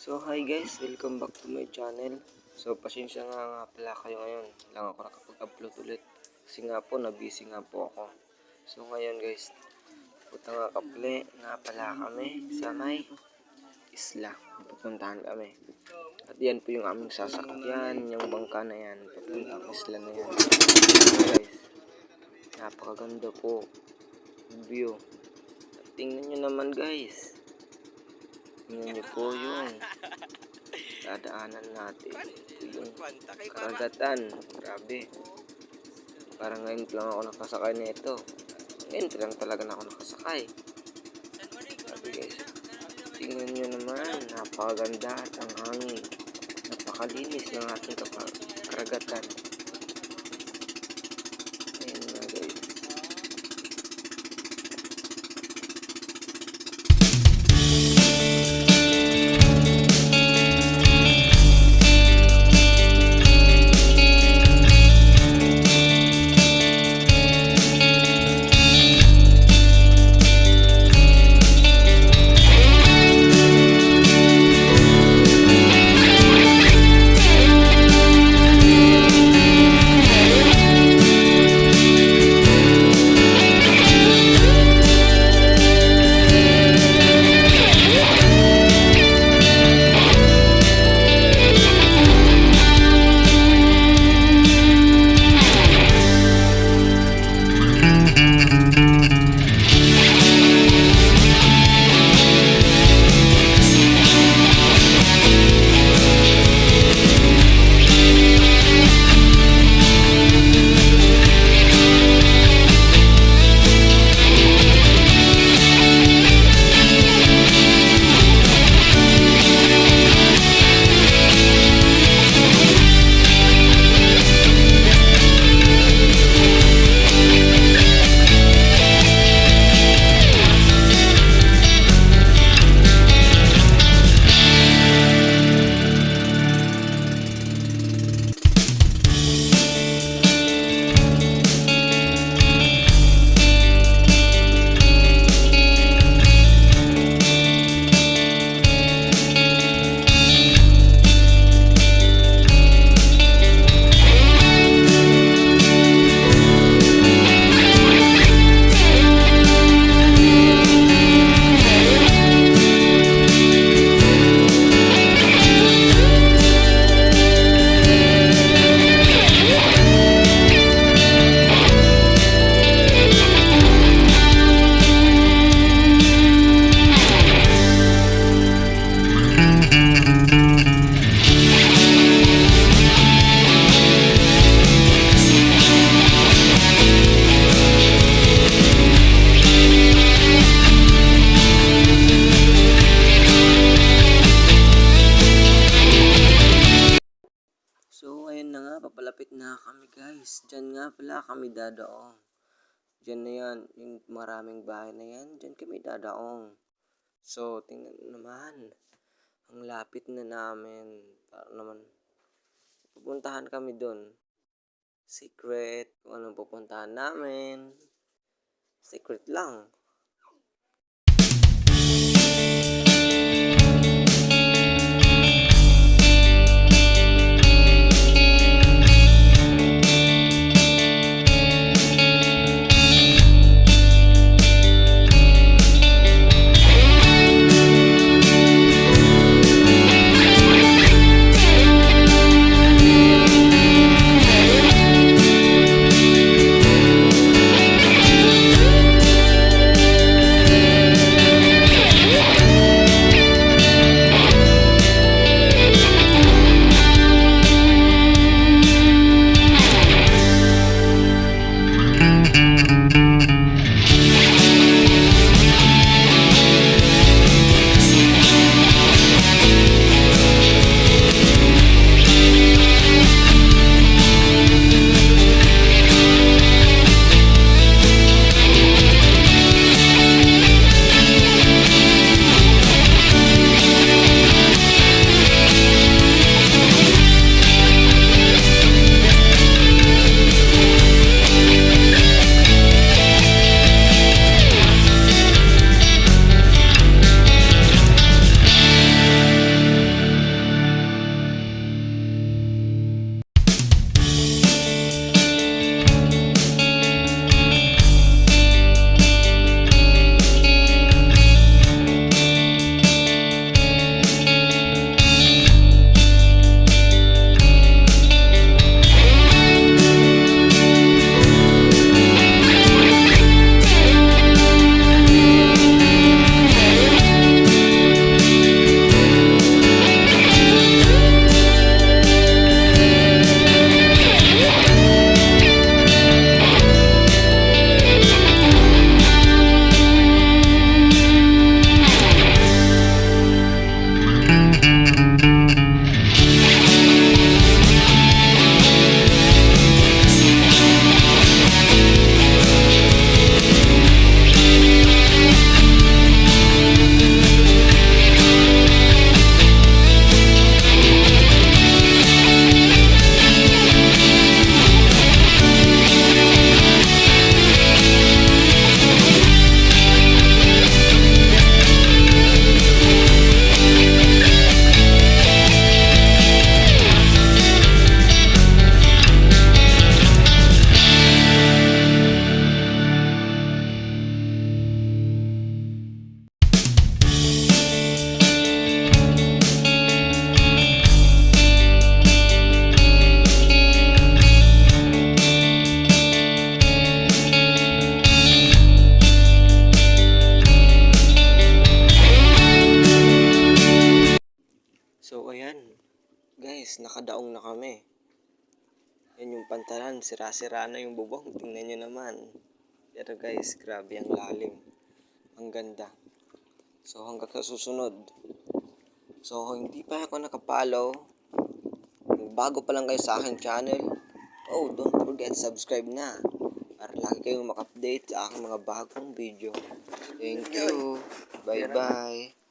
So hi guys, welcome back to my channel. So pasensya nga pala kayo ngayon. Lang ako nakapag-upload ulit. Kasi nga po, na-busy nga po ako. So ngayon guys, puta nga kaple, nga pala kami sa may isla. Pupuntahan kami. At yan po yung aming sasakyan, yung bangka na yan. Pupuntang isla na yan. So guys, napakaganda po view. At tingnan nyo naman guys. Tingnan nyo po yung dadaanan natin. Ito yung karagatan. Grabe. Parang ngayon lang ako nakasakay na ito. Ngayon lang talaga na ako nakasakay. Grabe guys. Tingnan nyo naman. Napakaganda at ang hangin. Napakalinis ng ating karagatan. Ayan nga guys. So, ayun na nga, papalapit na kami guys. Diyan nga pala kami dadaong. Diyan na yan, yung maraming bahay na yan, diyan kami dadaong. So, tingnan naman, ang lapit na namin. Para naman, pupuntahan kami doon. Secret, kung anong pupuntahan namin. Secret lang. So ayan, guys, nakadaong na kami. Yan yung pantalan, sira-sira na yung bubong. Tingnan nyo naman. Pero guys, grabe ang lalim. Ang ganda. So hanggang sa susunod. So kung hindi pa ako nakapollow, kung bago pa lang kayo sa aking channel, oh, don't forget subscribe na. Para lagi kayong maka-update sa aking mga bagong video. Thank you. Bye-bye.